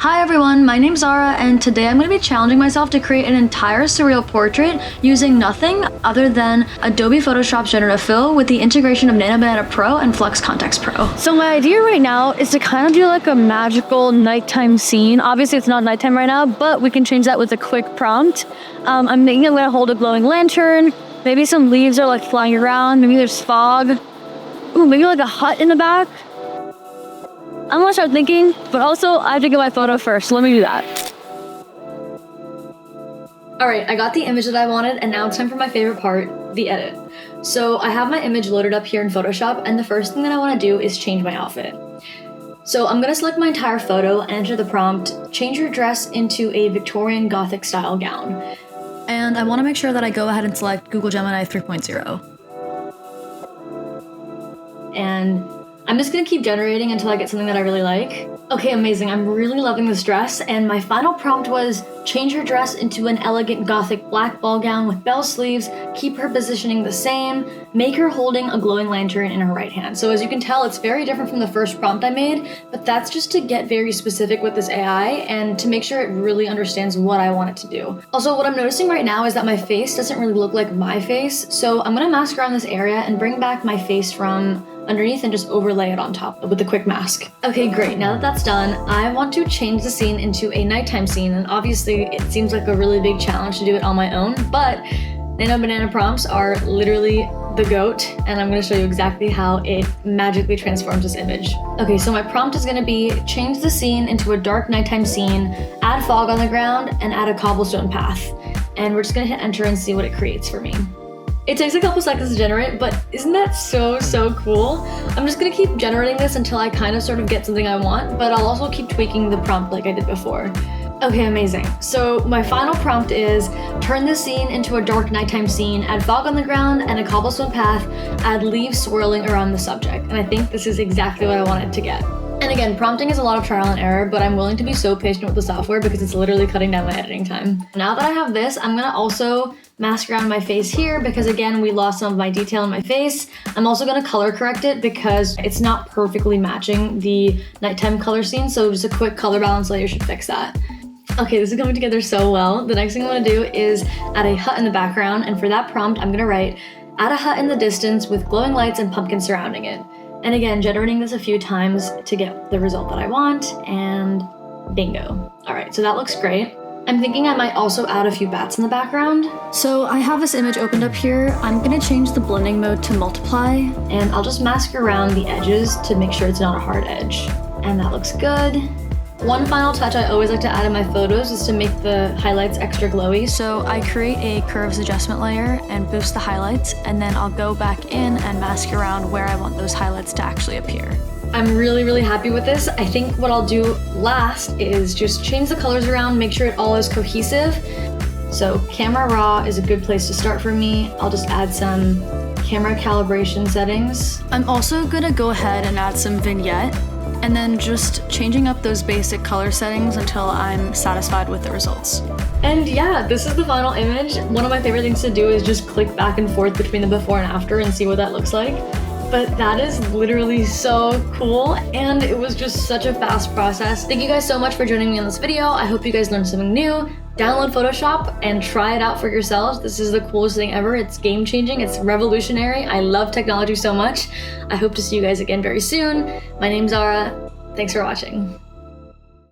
Hi everyone, my name's Zahra, and today I'm going to be challenging myself to create an entire surreal portrait using nothing other than Adobe Photoshop's Generative Fill with the integration of Nano Pro and Flux Context Pro. So my idea right now is to kind of do like a magical nighttime scene. Obviously it's not nighttime right now, but we can change that with a quick prompt. I'm thinking I'm going to hold a glowing lantern. Maybe some leaves are like flying around. Maybe there's fog. Ooh, maybe like a hut in the back. I'm gonna start thinking, but also I have to get my photo first, so let me do that. Alright, I got the image that I wanted, and now it's time for my favorite part, the edit. So I have my image loaded up here in Photoshop, and the first thing that I want to do is change my outfit. So I'm gonna select my entire photo and enter the prompt, change your dress into a Victorian Gothic style gown. And I want to make sure that I go ahead and select Google Gemini 3.0. And I'm just gonna keep generating until I get something that I really like. Okay, amazing, I'm really loving this dress, and my final prompt was change her dress into an elegant Gothic black ball gown with bell sleeves, keep her positioning the same, make her holding a glowing lantern in her right hand. So as you can tell, it's very different from the first prompt I made, but that's just to get very specific with this AI and to make sure it really understands what I want it to do. Also, what I'm noticing right now is that my face doesn't really look like my face, so I'm gonna mask around this area and bring back my face from underneath and just overlay it on top with a quick mask. Okay, great. Now that that's done, I want to change the scene into a nighttime scene, and obviously it seems like a really big challenge to do it on my own, but Nano prompts are literally the GOAT, and I'm gonna show you exactly how it magically transforms this image. Okay, so my prompt is gonna be change the scene into a dark nighttime scene, add fog on the ground, and add a cobblestone path. And we're just gonna hit enter and see what it creates for me. It takes a couple seconds to generate, but isn't that so cool? I'm just gonna keep generating this until I kind of sort of get something I want, but I'll also keep tweaking the prompt like I did before. Okay, amazing. So my final prompt is turn the scene into a dark nighttime scene, add fog on the ground and a cobblestone path, add leaves swirling around the subject. And I think this is exactly what I wanted to get. And again, prompting is a lot of trial and error, but I'm willing to be so patient with the software because it's literally cutting down my editing time. Now that I have this, I'm gonna also mask around my face here because again, we lost some of my detail in my face. I'm also gonna color correct it because it's not perfectly matching the nighttime color scene, so just a quick color balance layer should fix that. Okay, this is coming together so well. The next thing I'm gonna do is add a hut in the background, and for that prompt, I'm gonna write, add a hut in the distance with glowing lights and pumpkins surrounding it. And again, generating this a few times to get the result that I want, and bingo. All right, so that looks great. I'm thinking I might also add a few bats in the background. So I have this image opened up here. I'm gonna change the blending mode to multiply, and I'll just mask around the edges to make sure it's not a hard edge. And that looks good. One final touch I always like to add in my photos is to make the highlights extra glowy. So I create a curves adjustment layer and boost the highlights, and then I'll go back in and mask around where I want those highlights to actually appear. I'm really happy with this. I think what I'll do last is just change the colors around, make sure it all is cohesive. So camera raw is a good place to start for me. I'll just add some camera calibration settings. I'm also gonna go ahead and add some vignette, and then just changing up those basic color settings until I'm satisfied with the results. And yeah, this is the final image. One of my favorite things to do is just click back and forth between the before and after and see what that looks like. But that is literally so cool, and it was just such a fast process. Thank you guys so much for joining me on this video. I hope you guys learned something new. Download Photoshop and try it out for yourselves. This is the coolest thing ever. It's game-changing, it's revolutionary. I love technology so much. I hope to see you guys again very soon. My name's Zahra. Thanks for watching.